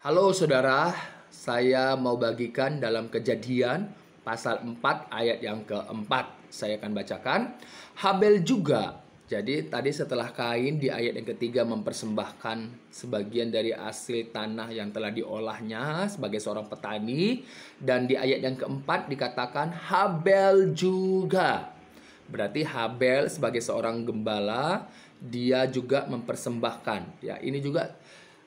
Halo saudara, saya mau bagikan dalam Kejadian pasal 4 ayat yang keempat. Saya akan bacakan. Habel juga. Jadi tadi setelah Kain di ayat yang ketiga mempersembahkan sebagian dari hasil tanah yang telah diolahnya sebagai seorang petani. Dan di ayat yang keempat dikatakan Habel juga. Berarti Habel sebagai seorang gembala, dia juga mempersembahkan. Ya, ini juga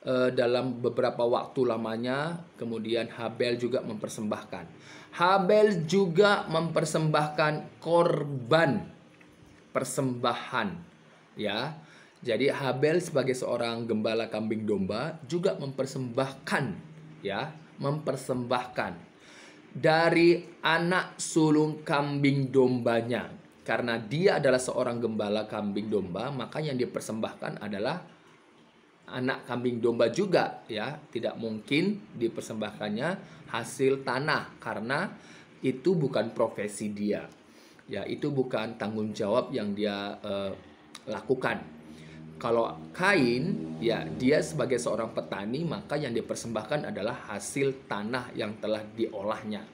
dalam beberapa waktu lamanya, kemudian Habel juga mempersembahkan. Habel juga mempersembahkan korban persembahan, ya. Jadi Habel sebagai seorang gembala kambing domba juga mempersembahkan, ya, mempersembahkan dari anak sulung kambing dombanya. Karena dia adalah seorang gembala kambing domba, maka yang dipersembahkan adalah anak kambing domba juga, ya. Tidak mungkin dipersembahkannya hasil tanah karena itu bukan profesi dia. Ya, itu bukan tanggung jawab yang dia lakukan. Kalau Kain, ya, dia sebagai seorang petani, maka yang dipersembahkan adalah hasil tanah yang telah diolahnya.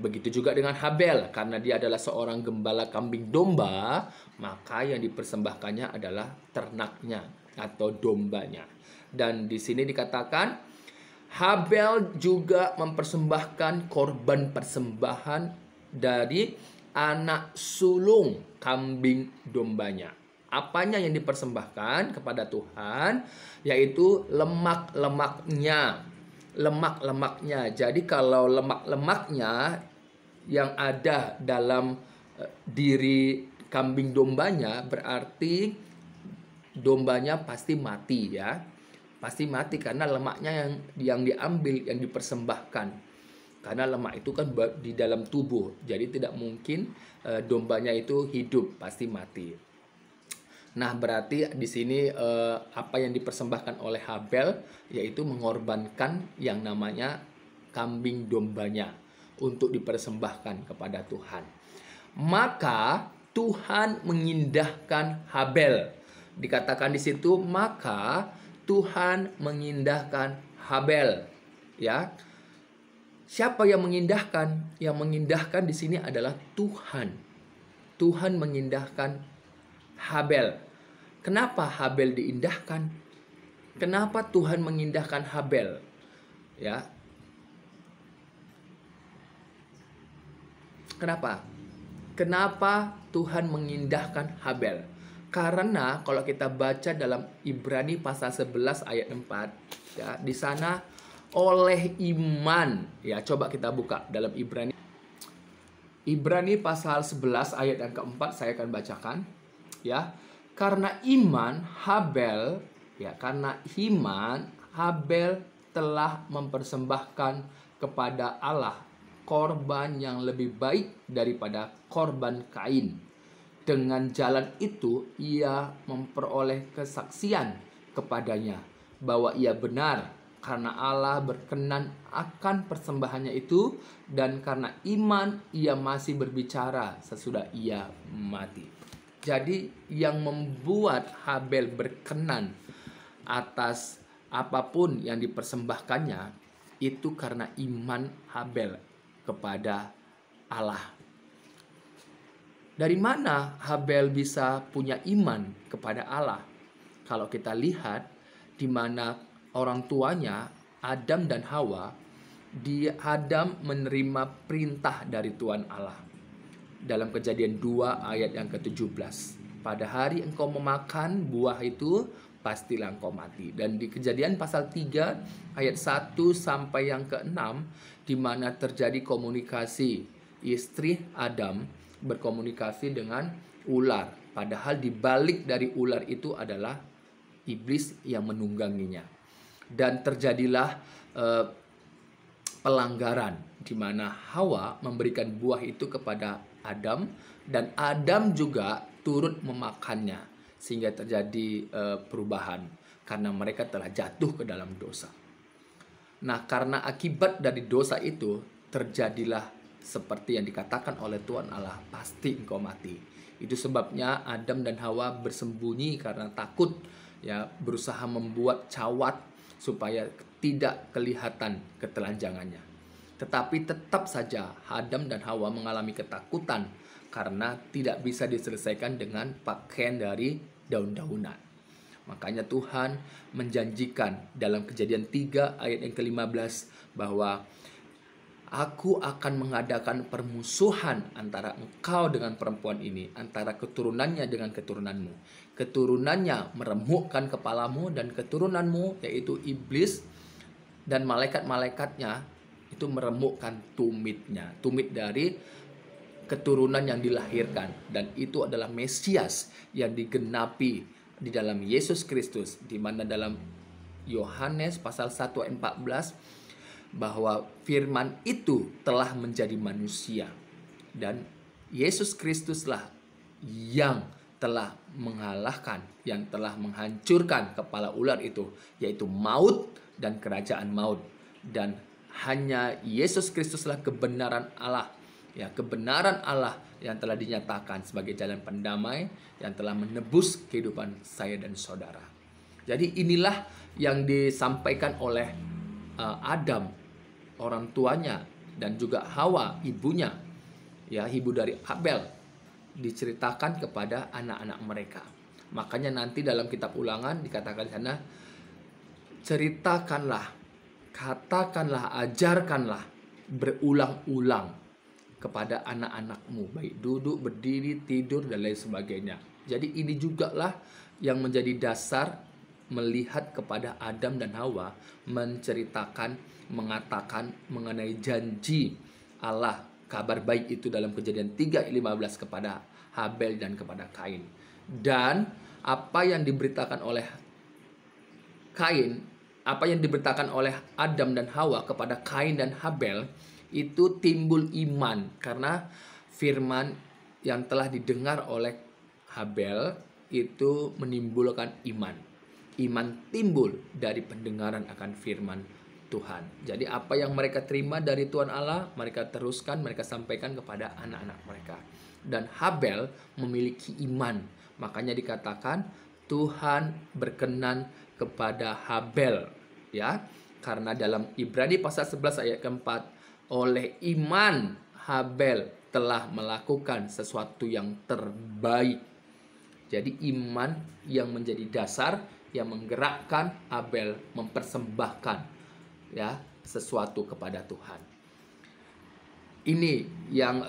Begitu juga dengan Habel, karena dia adalah seorang gembala kambing domba, maka yang dipersembahkannya adalah ternaknya atau dombanya. Dan di sini dikatakan Habel juga mempersembahkan korban persembahan dari anak sulung kambing dombanya. Apanya yang dipersembahkan kepada Tuhan? Yaitu lemak-lemaknya. Lemak-lemaknya. Jadi kalau lemak-lemaknya yang ada dalam diri kambing dombanya, berarti dombanya pasti mati, ya. Pasti mati karena lemaknya yang diambil, yang dipersembahkan. Karena lemak itu kan di dalam tubuh, jadi tidak mungkin dombanya itu hidup, pasti mati. Nah, berarti di sini apa yang dipersembahkan oleh Habel yaitu mengorbankan yang namanya kambing dombanya untuk dipersembahkan kepada Tuhan. Maka Tuhan mengindahkan Habel. Dikatakan di situ, maka Tuhan mengindahkan Habel, ya. Siapa yang mengindahkan? Yang mengindahkan di sini adalah Tuhan. Tuhan mengindahkan Habel. Kenapa Habel diindahkan? Kenapa Tuhan mengindahkan Habel? Ya. Kenapa? Kenapa Tuhan mengindahkan Habel? Karena kalau kita baca dalam Ibrani pasal 11 ayat 4, ya, di sana oleh iman, ya, coba kita buka dalam Ibrani pasal 11 ayat yang keempat, saya akan bacakan, ya. Karena iman Habel, ya, karena iman Habel telah mempersembahkan kepada Allah korban yang lebih baik daripada korban Kain. Dengan jalan itu ia memperoleh kesaksian kepadanya bahwa ia benar karena Allah berkenan akan persembahannya itu, dan karena iman ia masih berbicara sesudah ia mati. Jadi yang membuat Habel berkenan atas apapun yang dipersembahkannya itu karena iman Habel kepada Allah. Dari mana Habel bisa punya iman kepada Allah? Kalau kita lihat di mana orang tuanya Adam dan Hawa, Adam menerima perintah dari Tuhan Allah. Dalam Kejadian 2 ayat yang ke-17. Pada hari engkau memakan buah itu, pastilah engkau mati. Dan di Kejadian pasal 3 ayat 1 sampai yang ke-6, di mana terjadi komunikasi istri Adam berkomunikasi dengan ular. Padahal di balik dari ular itu adalah iblis yang menungganginya. Dan terjadilah pelanggaran di mana Hawa memberikan buah itu kepada Adam, dan Adam juga turut memakannya, sehingga terjadi perubahan karena mereka telah jatuh ke dalam dosa. Nah, karena akibat dari dosa itu terjadilah seperti yang dikatakan oleh Tuhan Allah, pasti engkau mati. Itu sebabnya Adam dan Hawa bersembunyi karena takut, ya, berusaha membuat cawat supaya tidak kelihatan ketelanjangannya. Tetapi tetap saja Adam dan Hawa mengalami ketakutan karena tidak bisa diselesaikan dengan pakaian dari daun-daunan. Makanya Tuhan menjanjikan dalam Kejadian 3 ayat yang ke-15 bahwa Aku akan mengadakan permusuhan antara engkau dengan perempuan ini, antara keturunannya dengan keturunanmu. Keturunannya meremukkan kepalamu, dan keturunanmu, yaitu iblis dan malaikat-malaikatnya, itu meremukkan tumitnya. Tumit dari keturunan yang dilahirkan. Dan itu adalah Mesias yang digenapi di dalam Yesus Kristus. Di mana dalam Yohanes pasal 1 ayat 14, bahwa firman itu telah menjadi manusia, dan Yesus Kristuslah yang telah mengalahkan, yang telah menghancurkan kepala ular itu, yaitu maut dan kerajaan maut. Dan hanya Yesus Kristuslah kebenaran Allah, ya, kebenaran Allah yang telah dinyatakan sebagai jalan pendamai yang telah menebus kehidupan saya dan saudara. Jadi inilah yang disampaikan oleh Adam, orang tuanya, dan juga Hawa, ibunya, ya, ibu dari Abel, diceritakan kepada anak-anak mereka. Makanya nanti dalam kitab Ulangan dikatakan di sana, ceritakanlah, katakanlah, ajarkanlah berulang-ulang kepada anak-anakmu, baik duduk, berdiri, tidur, dan lain sebagainya. Jadi ini jugalah yang menjadi dasar melihat kepada Adam dan Hawa menceritakan, mengatakan mengenai janji Allah, kabar baik itu dalam Kejadian 3:15 kepada Habel dan kepada Kain. Dan apa yang diberitakan oleh Kain, apa yang diberitakan oleh Adam dan Hawa kepada Kain dan Habel, itu timbul iman karena firman yang telah didengar oleh Habel itu menimbulkan iman. Iman timbul dari pendengaran akan firman Tuhan. Jadi apa yang mereka terima dari Tuhan Allah, mereka teruskan, mereka sampaikan kepada anak-anak mereka. Dan Habel memiliki iman. Makanya dikatakan Tuhan berkenan kepada Habel, ya. Karena dalam Ibrani pasal 11 ayat keempat, oleh iman Habel telah melakukan sesuatu yang terbaik. Jadi iman yang menjadi dasar yang menggerakkan Abel mempersembahkan, ya, sesuatu kepada Tuhan. Ini yang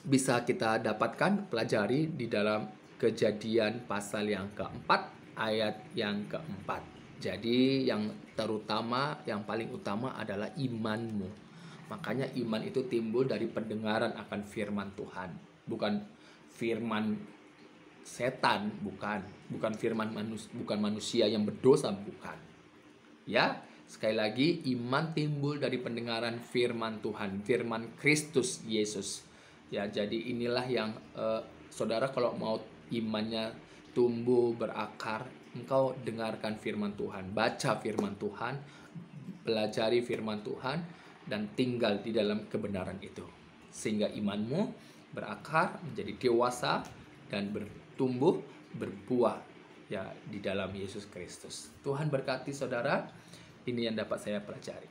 bisa kita dapatkan, pelajari di dalam Kejadian pasal yang keempat ayat yang keempat. Jadi yang terutama, yang paling utama adalah imanmu. Makanya iman itu timbul dari pendengaran akan firman Tuhan, bukan firman setan, bukan firman bukan manusia yang berdosa, bukan. Ya, sekali lagi, iman timbul dari pendengaran firman Tuhan, firman Kristus Yesus. Ya, jadi inilah yang saudara, kalau mau imannya tumbuh berakar, engkau dengarkan firman Tuhan, baca firman Tuhan, pelajari firman Tuhan, dan tinggal di dalam kebenaran itu, sehingga imanmu berakar, menjadi dewasa, dan bertumbuh, berbuah, ya, di dalam Yesus Kristus. Tuhan berkati saudara. Ini yang dapat saya pelajari.